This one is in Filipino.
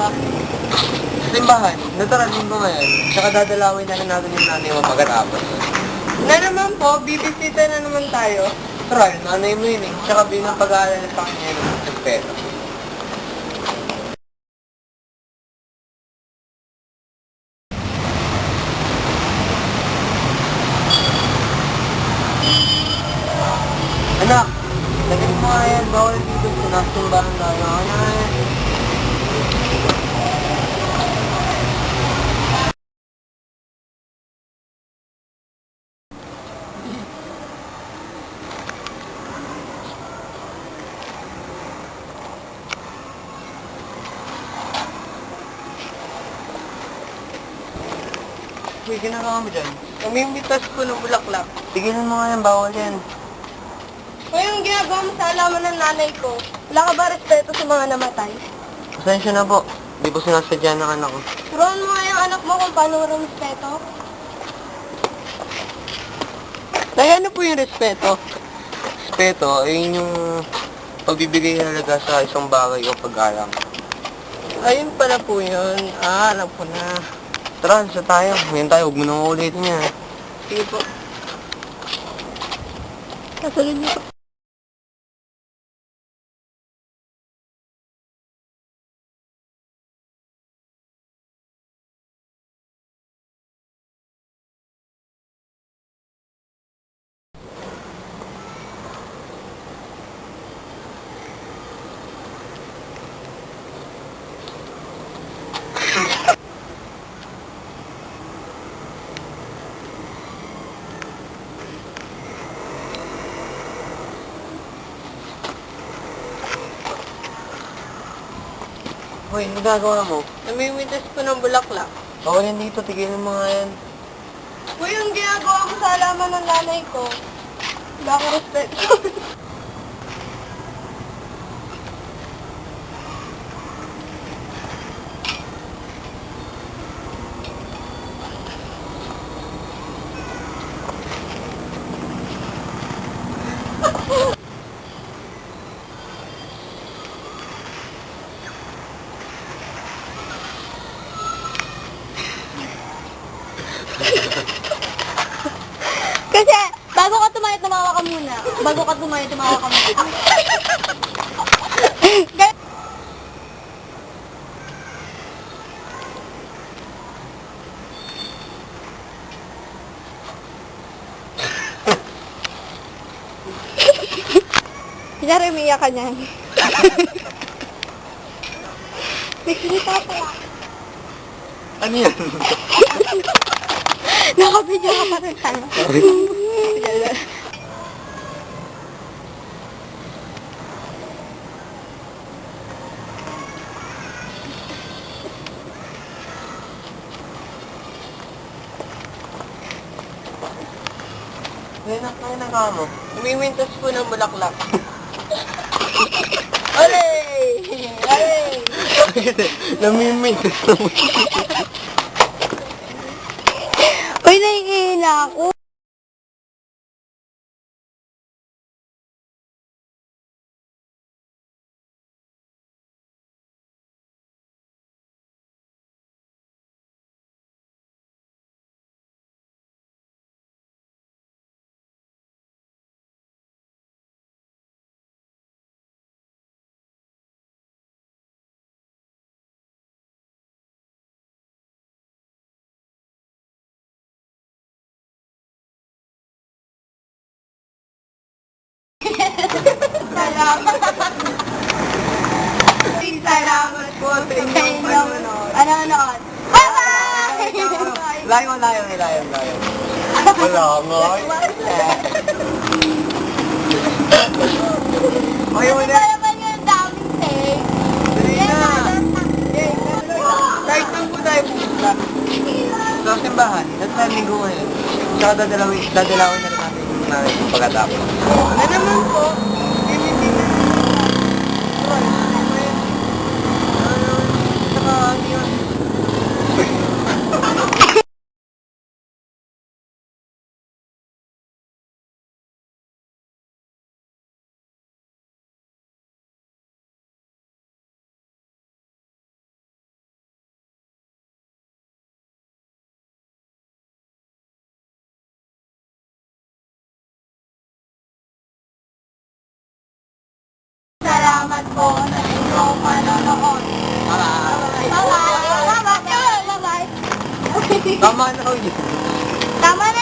ka? Sa simbahan, natural linggo ngayon. Tsaka dadalawin na rin natin yung nanay mo pagkatapos. Na naman po, bibisita na naman tayo. Natural, nanay mo yun eh. Tsaka bilang pag-aalala sa kanya yun, respeto. Anak, lagyan mo nga yan. Bawal dito sa nasa simbahan tayo. Ano nga yan? Uy, ginagawa mo dyan? Namimitas ko ng bulaklak. Tigilan mo nga yan, bawal yan. Kung yung ginagawa mo sa alaman ng nanay ko, wala ka ba respeto sa mga namatay? Pasensya na po. Di po sinasadya ng anak ko. Turuan mo nga yung anak mo kung paano respeto. Kaya ano po yung respeto? Respeto, ayun yung pagbibigay halaga sa isang bagay o pag-alang. Ayun pala po yun. Alam ko na. Tara, sa tayo. Ngayon tayo, huwag mo nang ulitin yan. Sige po. Kasunod niyo po. Hoy, ano gagawa mo? Namimitas ko ng bulaklak. Bawal yan dito, tigilan mo nga yan. Kung yung ginagawa mo sa alaman ng nanay ko, wala ka respeto. Kasi, bago ka tumayot, tumawa ka muna. Bago ka tumayot, tumawa ka muna. Kunyari, umiiyak ka niyan. May salita pala. Ano yan? Nakabidyo ka pa rin tayo. Ngayon ang kama mo. Umimintas po ng bulaklak. Oley! Oley! Namimitas na mo. Uy, naiihila ako. Salamat. Salamat po sa inyong panonood. Ano? Bye-bye! Layo. Wala nga. Ay, wala. Ano naman yung daming take? Dali na. Kahit saan po tayo pumunta. Sa simbahan, natural linggo ngayon. Tsaka dadalawin na rin natin yung nanay mo pagkatapos. Na naman po, Tama na ho yun. Tama na.